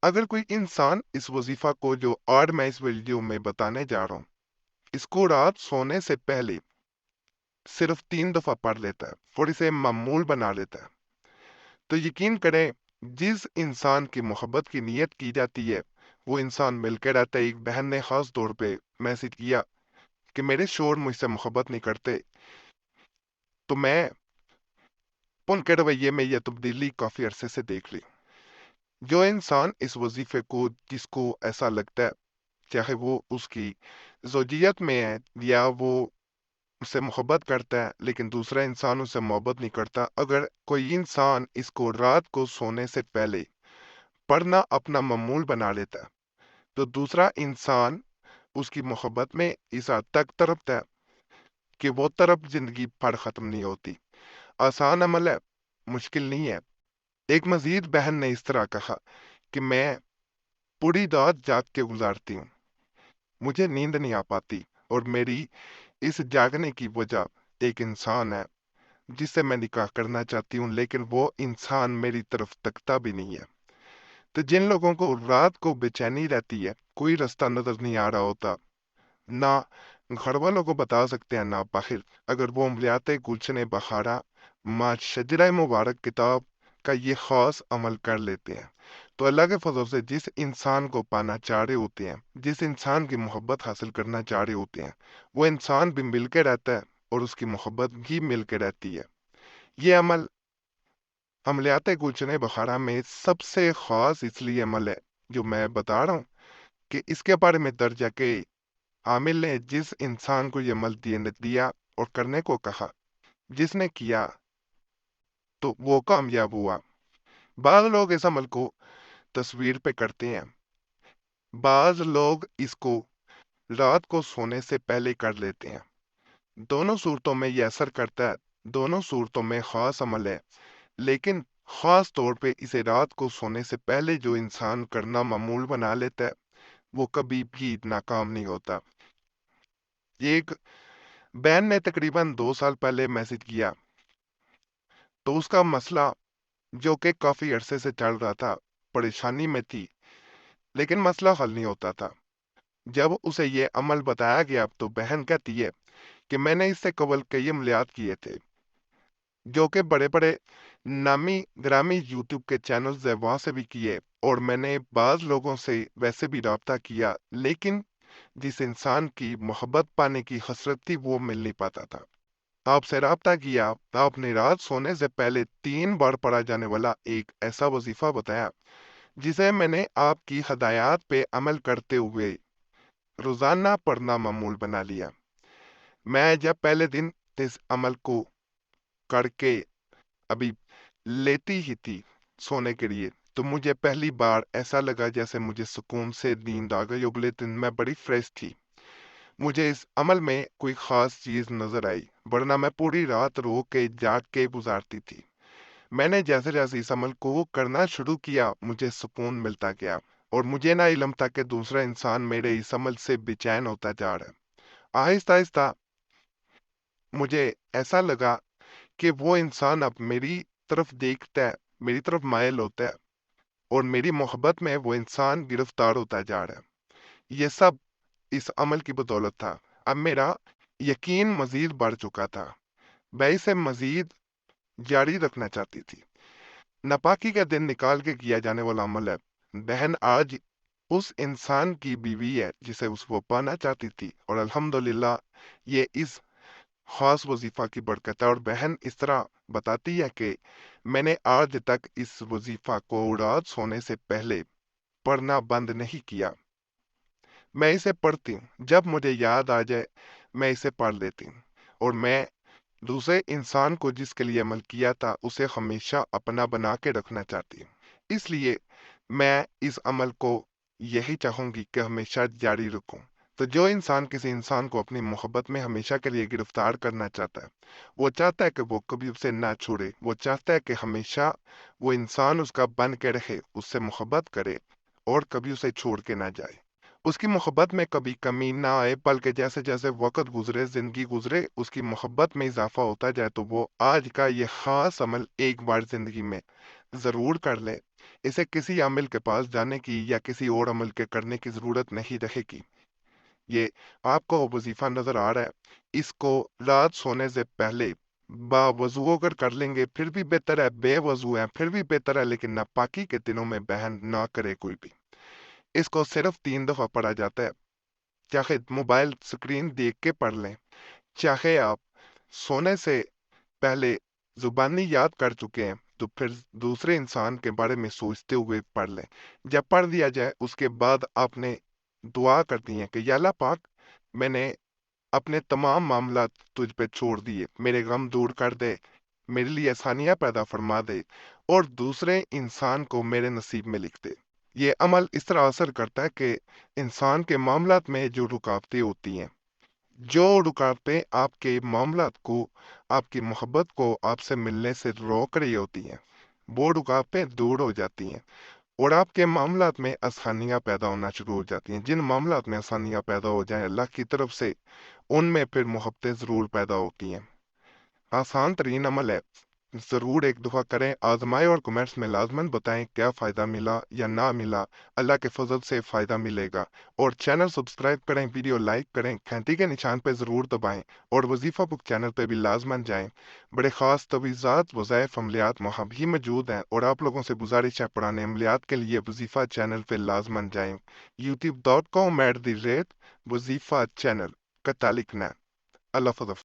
اگر کوئی انسان اس وظیفہ کو جو آج میں اس ویڈیو میں بتانے جا رہا ہوں، اس کو رات سونے سے پہلے صرف 3 دفعہ پڑھ لیتا ہے اور اسے معمول بنا لیتا ہے، تو یقین کریں جس انسان کی محبت کی نیت کی جاتی ہے وہ انسان مل کے رہتا ہے۔ ایک بہن نے خاص طور پہ میسج کیا کہ میرے شوہر مجھ سے محبت نہیں کرتے، تو میں ان کے رویے میں یہ تبدیلی کافی عرصے سے دیکھ لی۔ جو انسان اس وظیفے کو، جس کو ایسا لگتا ہے، چاہے وہ اس کی زوجیت میں ہے یا وہ اس سے محبت کرتا ہے لیکن دوسرا انسان اس سے محبت نہیں کرتا، اگر کوئی انسان اس کو رات کو سونے سے پہلے پڑھنا اپنا معمول بنا لیتا ہے تو دوسرا انسان اس کی محبت میں اس حد تک تڑپتا ہے کہ وہ تڑپ زندگی بھر ختم نہیں ہوتی۔ آسان عمل ہے، مشکل نہیں ہے۔ ایک مزید بہن نے اس طرح کہا کہ میں پوری رات جاگ کے گزارتی ہوں، مجھے نیند نہیں آ پاتی، اور میری اس جاگنے کی وجہ ایک انسان ہے جس سے میں نکاح کرنا چاہتی ہوں، لیکن وہ انسان میری طرف تکتا بھی نہیں ہے۔ تو جن لوگوں کو رات کو بے چینی رہتی ہے، کوئی رستہ نظر نہیں آ رہا ہوتا، نہ گھر والوں کو بتا سکتے ہیں نہ باہر، اگر وہ عملیات گلشن بہارا ما شجرہ مبارک کتاب کا یہ خاص عمل کر لیتے ہیں، تو اللہ کے فضل سے جس انسان کو پانا چاہ رہے ہوتے ہیں، جس انسان کی محبت حاصل کرنا چاہ رہے ہوتے ہیں، وہ انسان بھی مل کے رہتا ہے اور اس کی محبت بھی مل کے رہتی ہے۔ یہ عمل عملیات گلشن بخارا میں سب سے خاص اس لیے عمل ہے جو میں بتا رہا ہوں کہ اس کے بارے میں درج ہے کہ عامل نے جس انسان کو یہ عمل دیا اور کرنے کو کہا، جس نے کیا تو وہ کامیاب ہوا۔ بعض لوگ اس عمل کو تصویر پہ کرتے ہیں، بعض لوگ اس کو رات کو سونے سے پہلے کر لیتے ہیں۔ دونوں صورتوں میں یہ اثر کرتا ہے، دونوں صورتوں میں خاص عمل ہے، لیکن خاص طور پہ اسے رات کو سونے سے پہلے جو انسان کرنا معمول بنا لیتا ہے وہ کبھی بھی ناکام نہیں ہوتا۔ ایک بہن نے تقریباً 2 سال پہلے میسج کیا، تو اس کا مسئلہ جو کہ کافی عرصے سے چل رہا تھا، پریشانی میں تھی لیکن مسئلہ حل نہیں ہوتا تھا۔ جب اسے یہ عمل بتایا گیا تو بہن کہتی ہے کہ میں نے اس سے قبل کئی عملیات کیے تھے جو کہ بڑے بڑے نامی گرامی یوٹیوب کے چینلز ہیں وہاں سے بھی کیے، اور میں نے بعض لوگوں سے ویسے بھی رابطہ کیا، لیکن جس انسان کی محبت پانے کی حسرت تھی وہ مل نہیں پاتا تھا۔ آپ سے رابطہ کیا، آپ نے رات سونے سے پہلے 3 بار پڑھا جانے والا ایک ایسا وظیفہ بتایا جسے میں نے آپ کی ہدایات پہ عمل کرتے ہوئے روزانہ پڑھنا معمول بنا لیا۔ میں جب پہلے دن اس عمل کو کر کے ابھی لیتی ہی تھی سونے کے لیے، تو مجھے پہلی بار ایسا لگا جیسے مجھے سکون سے نیند آ گئی۔ اگلے دن میں بڑی فریش تھی، مجھے اس عمل میں کوئی خاص چیز نظر آئی، ورنہ میں پوری رات رو کے جاگ کے گزارتی تھی۔ میں نے جیسے جیسے اس عمل کو کرنا شروع کیا مجھے سکون ملتا گیا، اور مجھے نہ علم تھا کہ دوسرا انسان میرے اس عمل سے بے چین ہوتا جا رہا ہے۔ آہستہ آہستہ مجھے ایسا لگا کہ وہ انسان اب میری طرف دیکھتا ہے، میری طرف مائل ہوتا ہے، اور میری محبت میں وہ انسان گرفتار ہوتا جا رہا ہے۔ یہ سب اس عمل کی بدولت تھا۔ اب میرا یقین مزید بڑھ چکا تھا، میں اسے مزید جاری رکھنا چاہتی تھی۔ ناپاکی کا دن نکال کے کیا جانے والا عمل ہے۔ بہن آج اس انسان کی بیوی ہے جسے وہ پانا چاہتی تھی، اور الحمدللہ یہ اس خاص وظیفہ کی برکت ہے۔ اور بہن اس طرح بتاتی ہے کہ میں نے آج تک اس وظیفہ کو رات سونے سے پہلے پڑھنا بند نہیں کیا، میں اسے پڑھتی ہوں، جب مجھے یاد آ جائے میں اسے پڑھ لیتی ہوں، اور میں دوسرے انسان کو جس کے لیے عمل کیا تھا اسے ہمیشہ اپنا بنا کے رکھنا چاہتی ہوں۔ اس لیے میں اس عمل کو یہی چاہوں گی کہ ہمیشہ جاری رکھوں۔ تو جو انسان کسی انسان کو اپنی محبت میں ہمیشہ کے لیے گرفتار کرنا چاہتا ہے، وہ چاہتا ہے کہ وہ کبھی اسے نہ چھوڑے، وہ چاہتا ہے کہ ہمیشہ وہ انسان اس کا بن کے رہے، اس سے محبت کرے اور کبھی اسے چھوڑ کے نہ جائے، اس کی محبت میں کبھی کمی نہ آئے، بلکہ جیسے جیسے وقت گزرے، زندگی گزرے، اس کی محبت میں اضافہ ہوتا جائے۔ تو وہ آج کا یہ خاص عمل ایک بار زندگی میں ضرور کر لے، اسے کسی عامل کے پاس جانے کی یا کسی اور عمل کے کرنے کی ضرورت نہیں رہے گی۔ یہ آپ کو وظیفہ نظر آ رہا ہے، اس کو رات سونے سے پہلے با وضو اگر کر لیں گے پھر بھی بہتر ہے، بے وضو ہے پھر بھی بہتر ہے، لیکن ناپاکی کے دنوں میں بہن نہ کرے کوئی بھی۔ اس کو صرف 3 دفعہ پڑھا جاتا ہے، چاہے موبائل سکرین دیکھ کے پڑھ لیں، چاہے آپ سونے سے پہلے زبانی یاد کر چکے ہیں تو پھر دوسرے انسان کے بارے میں سوچتے ہوئے پڑھ لیں۔ جب پڑھ دیا جائے اس کے بعد آپ نے دعا کرتی ہیں کہ یا اللہ پاک، میں نے اپنے تمام معاملات تجھ پہ چھوڑ دیے، میرے غم دور کر دے، میرے لیے آسانیاں پیدا فرما دے اور دوسرے انسان کو میرے نصیب میں لکھ دے۔ یہ عمل اس طرح اثر کرتا ہے کہ انسان کے معاملات میں جو رکاوٹیں ہوتی ہیں، جو رکاوٹیں آپ کے معاملات کو، آپ کی محبت کو آپ سے ملنے سے روک رہی ہوتی ہیں، وہ رکاوٹیں دور ہو جاتی ہیں اور آپ کے معاملات میں آسانیاں پیدا ہونا شروع ہو جاتی ہیں۔ جن معاملات میں آسانیاں پیدا ہو جائیں اللہ کی طرف سے، ان میں پھر محبتیں ضرور پیدا ہوتی ہیں۔ آسان ترین عمل ہے، ضرور ایک دفعہ کریں، آزمائیں اور کمنٹس میں لازماً بتائیں کیا فائدہ ملا یا نہ ملا۔ اللہ کے فضل سے فائدہ ملے گا۔ اور چینل سبسکرائب کریں، ویڈیو لائک کریں، گھنٹی کے نشان پہ ضرور دبائیں اور وظیفہ بک چینل پہ بھی لازماً جائیں۔ بڑے خاص تویزات، وظائف، عملیات وہاں بھی موجود ہیں اور آپ لوگوں سے گزارش ہے پرانے عملیات کے لیے وظیفہ چینل پہ لازماً جائیں۔ youtube.com/وظیفہ چینل کا تعلق نہ۔ اللہ حافظ۔